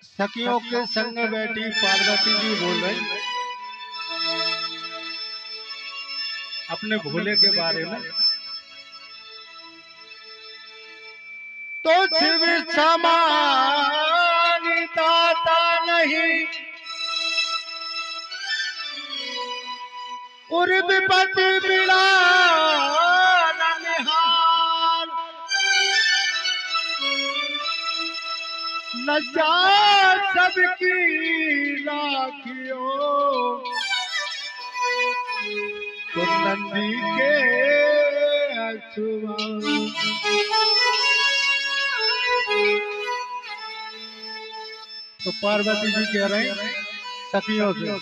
सखियों के संग बैठी पार्वती जी बोल रही अपने भोले के बारे में। तो शिव समान दाता नहीं, और विपत्ति बिड़ा निहार, न जा सबकी लाखियों, तो नंदी के अछुआ। तो पार्वती जी कह रहे हैं सखियों से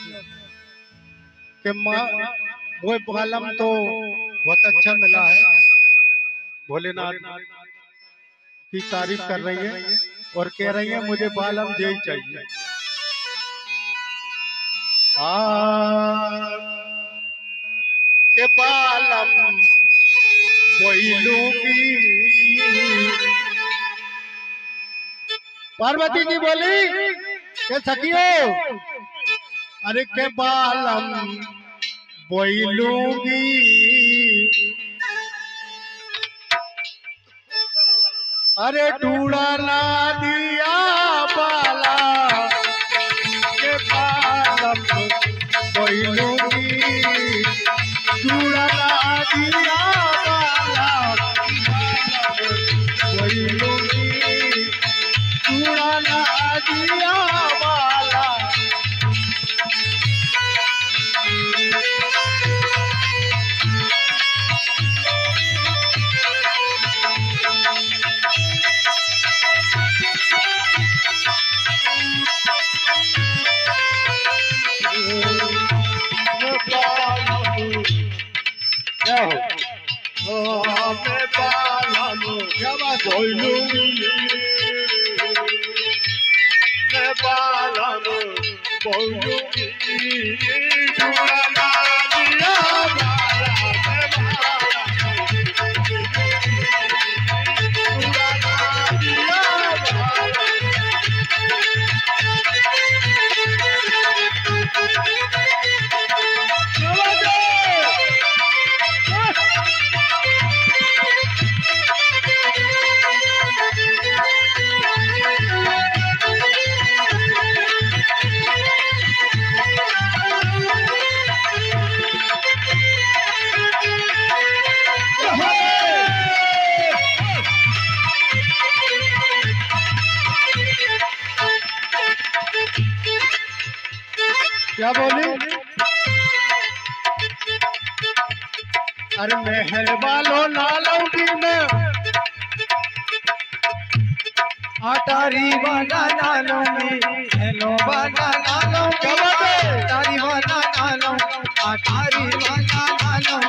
कि माँ वो बालम तो बहुत अच्छा मिला है, भोलेनाथ की तारीफ कर रही है और कह रही है मुझे बालम यही चाहिए। के बालम वही लूंगी। पार्वती जी बोली के सखियो, अरे के बालम वही लूंगी, अरे ढूंढा ना दिया बाला, के बालम वही लूंगी, ढूंढा ना दिया बाला, वही लूंगी, ढूंढा ना दिया बाला। मैं बालम कोई लूंगी, मैं बालम कोई लूंगी, ढूंढा ना दिया बाला, मैं बालम ढूंढा ना दिया बाला। क्या बोली? अरे महल वालों नालौगी में, अटारी वाला नालों में हेलो वाला नालों में, अटारी वाला नालों, अटारी वाला नालों,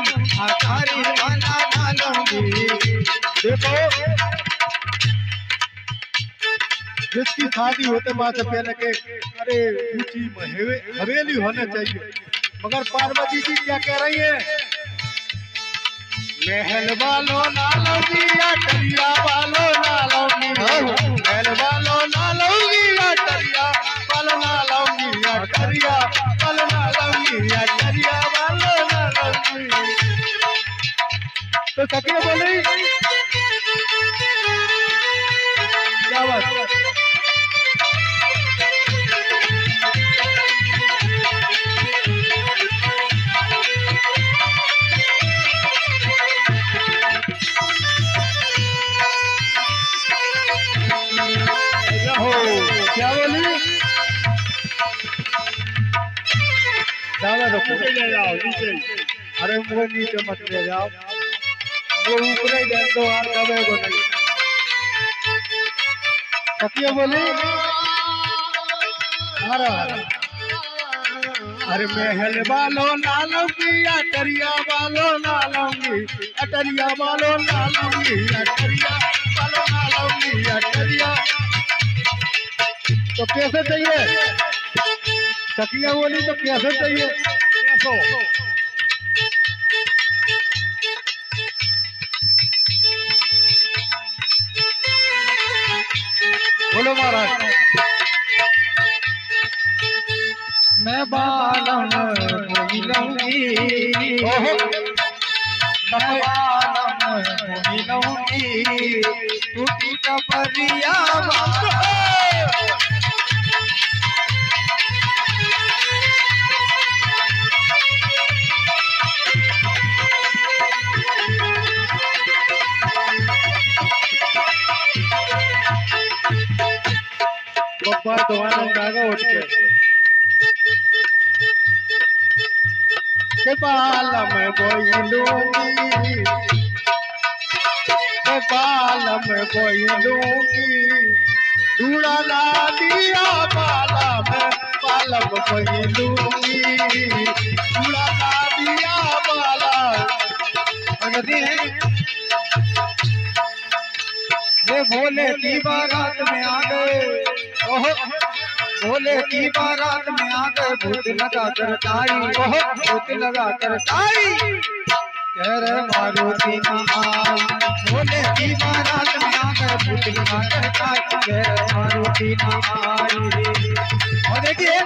अटारी वाला नालों में। देखो जिसकी शादी होते माँ से पहले के अरे ऊंची हवेली होना चाहिए, मगर पार्वती जी क्या कह रही है? महल वालों नालौगी, अटरिया वालों नालौगी, महल वालों नालौगी, अटरिया वालों नालौगी, अटरिया वालों नालौगी, अटरिया वालों नालौगी। तो सखिया बोली क्या बात? क्या बोली? नीचे ले जाओ, नीचे। अरे वो नीचे मत ले जाओ, वो ऊपर ही दे दो और कभी को नहीं। सखिया बोली अरे महल वालों नालौगी, अटरिया वालों नालौगी, अटरिया वालों नालौगी, अटरिया वालों नालौगी, अटरिया। तो कैसे चाहिए? सखिया बोली तो कैसे चाहिए? कैसो? बोलो महाराज। मैं बालम मोही लूंगी, मैं बालम मोही लूंगी, टूटी टपरिया बब्बा दोबारा जागा उठ के बालम बोई लूंगी, के बालम बोई लूंगी, दूड़ा ला दिया बालम बोई लूंगी, दूड़ा ला दिया भगती है। ये भोले की बारात में आ गए, भोले की बारात में आ गए, भूत लगा कर ताई, भूत लगा कर ताई, कह रहे मारुति ना आई। भोले की बारात में आ गए, भूत लगा कर ताई, कह रहे मारुति ना आई। और देखिए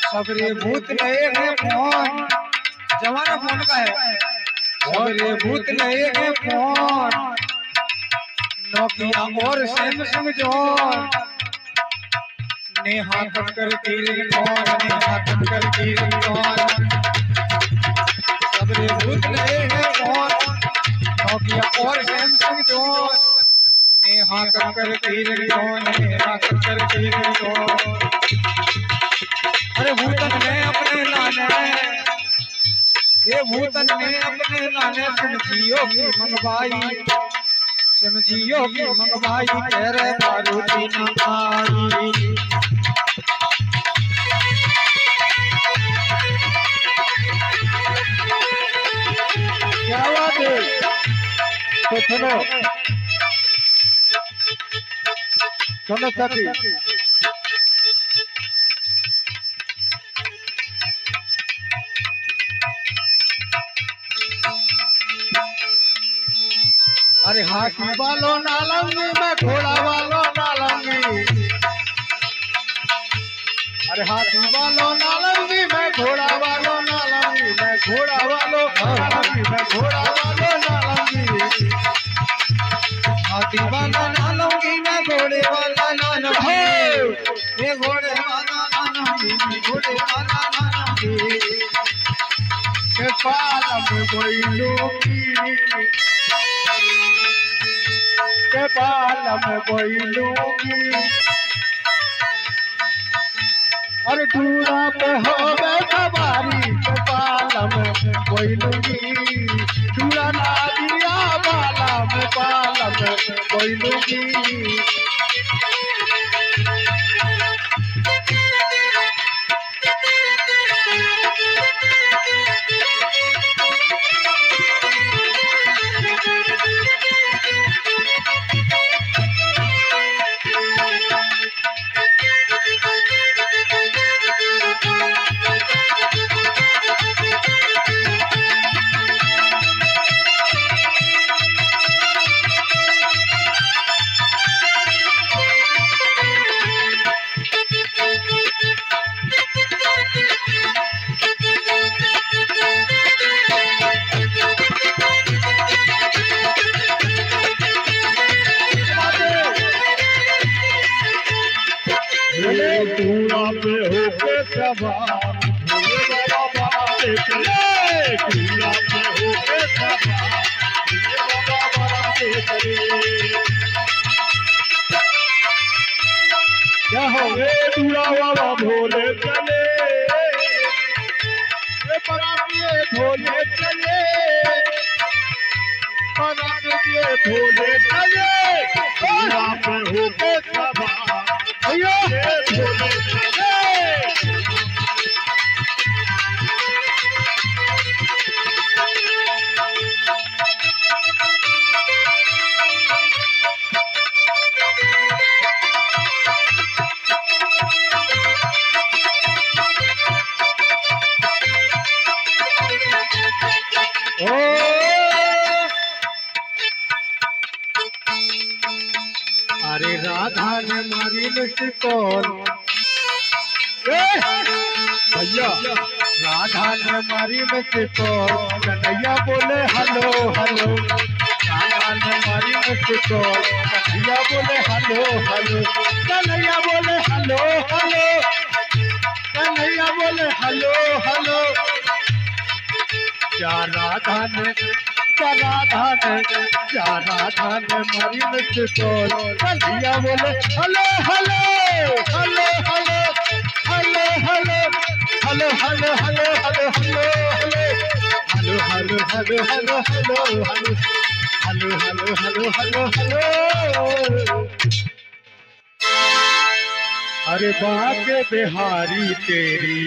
सबरे भूत नए हैं फोन, जमाना फोन का है, सबरे भूत नए हैं फोन, नोकिया और सैमसंग जोन, नेहा कक्कर की रिंगटोन, नेहा कक्कर की रिंगटोन, सबरे भूत नए हैं फोन, नोकिया और सैमसंग जोन, नेहा कक्कर की रिंगटोन, नेहा कक्कर की रिंगटोन। अरे भूतन ने अपने लाने, ये भूतन ने अपने लाने समझियो की मंगवाई, समझियो की मंगवाई, कह रहे मारुति ना आई। क्या बात है। तो सुनो सुनो सखी, अरे हाथी वालों नालंगी, मैं घोड़ा वालों नालंगी, अरे हाथी वालों नालंगी, मैं घोड़ा वालों नालंगी, मैं घोड़ा वालों नालंगी, मैं घोड़ा वालों नालंगी, हाथी वाला ना लूंगी, मैं घोड़े वाला ना लूंगी, ये घोड़े वाला ना लूंगी, घोड़े वाला ना लूंगी, के बालम बोई लूंगी, के बालम बोई लूंगी, अरे दूरा पे हो मैं सवारी, के बालम बोई लूंगी, दूरा ना दिया बालम बोई लूंगी। पूरा पे होके सवार, भोले बाबा बाराते चले, पूरा पे होके सवार, भोले बाबा बाराते चले। क्या हो रे पूरा बाबा भोले चले, बारातिए भोले चले, बारातिए भोले चले, पूरा पे होके सवार, भोले चले। अरे राधा ने मारी मिस कॉल, भैया राधा ने मारी में को कन्हैया बोले हेलो हेलो, राधा ने मारी में को कन्हैया बोले हेलो हेलो, कन्हैया बोले हेलो हेलो, कन्हैया बोले हेलो हेलो। क्या राधा ने मारी में को कन्हैया बोले hello hello hello hello hello hello hello hello hello hello hello hello hello hello hello hello hello hello. अरे बाके बिहारी तेरी